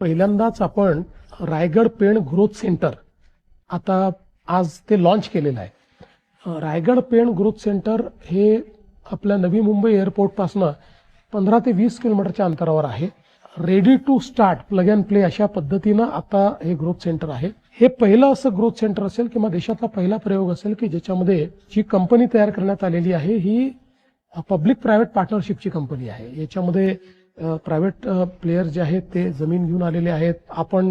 पहिल्यांदाच आपण Raigad Pen growth centre आता आज ते लॉन्च केलेलं आहे। रायगड पेण ग्रोथ सेंटर हे आपल्या नवी मुंबई एअरपोर्टपासून 15 ते 20 किलोमीटरच्या अंतरावर आहे। Ready to start plug and play अशा पद्धतीनं आता हे ग्रोथ सेंटर आहे। हे पहिलं असं ग्रोथ सेंटर असेल किंवा देशातला पहिला प्रयोग असेल की ज्याच्यामध्ये जी कंपनी तयार करण्यात आलेली आहे ही पब्लिक प्रायव्हेट पार्टनरशिपची कंपनी आहे। याच्यामध्ये प्रायव्हेट प्लेयर जे आहेत ते जमीन घेऊन आलेले आहेत। आपण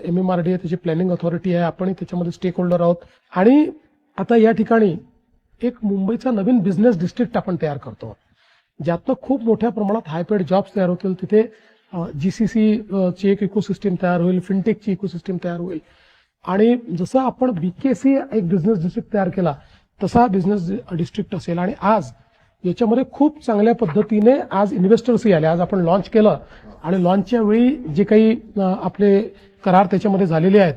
MMRDA त्याची प्लॅनिंग अथॉरिटी आहे, आपण त्याच्यामध्ये स्टेक होल्डर आहोत आणि आता या ठिकाणी एक मुंबईचा नवीन बिझनेस डिस्ट्रिक्ट आपण तयार करतो, ज्यातनं खूप मोठ्या प्रमाणात हायपेड जॉब्स तयार होतील। तिथे GCC ची एक इकोसिस्टीम तयार होईल, फिनटेकची इकोसिस्टीम तयार होईल आणि जसं आपण BKC एक बिझनेस डिस्ट्रिक्ट तयार केला तसा बिझनेस डिस्ट्रिक्ट असेल। आणि आज याच्यामध्ये खूप चांगल्या पद्धतीने आज इन्व्हेस्टर्सही आले। आज आपण लॉन्च केलं आणि लॉन्चच्या वेळी जे काही आपले करार त्याच्यामध्ये झालेले आहेत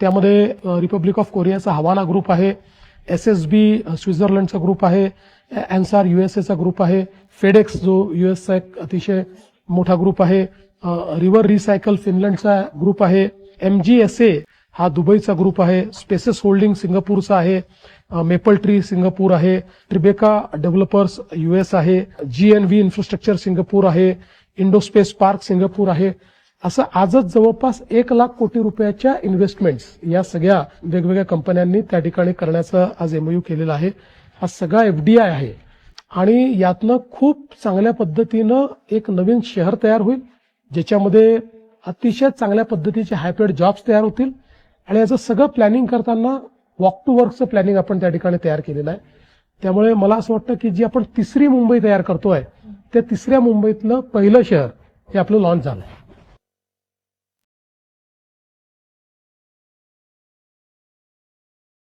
त्यामध्ये रिपब्लिक ऑफ कोरियाचा हवाना ग्रुप आहे, SSB स्वित्झर्लंडचा ग्रुप आहे, एन्सार USAचा ग्रुप आहे, फेडेक्स जो USचा एक अतिशय मोठा ग्रुप आहे, रिव्हर रिसायकल फिनलंडचा ग्रुप आहे, MGSA हा दुबईचा ग्रुप आहे, स्पेसेस होल्डिंग सिंगापूरचा आहे, मेपल ट्री सिंगापूर आहे, ट्रिबेका डेव्हलपर्स US आहे, GNV इन्फ्रास्ट्रक्चर सिंगापूर आहे, इंडोस्पेस पार्क सिंगापूर आहे। असं आजच जवळपास 1 लाख कोटी रुपयाच्या इन्व्हेस्टमेंट्स या सगळ्या वेगवेगळ्या कंपन्यांनी त्या ठिकाणी करण्याचं आज MOU केलेला आहे। हा सगळा FDI आहे आणि यातनं खूप चांगल्या पद्धतीनं एक नवीन शहर तयार होईल, ज्याच्यामध्ये अतिशय चांगल्या पद्धतीचे हायपेड जॉब्स तयार होतील आणि याचं सगळं प्लॅनिंग करताना वॉक टू वर्कचं प्लॅनिंग आपण त्या ठिकाणी तयार केलेलं आहे। त्यामुळे मला असं वाटतं की जी आपण तिसरी मुंबई तयार करतोय त्या तिसऱ्या मुंबईतलं पहिलं शहर हे आपलं लॉन्च झालं आहे।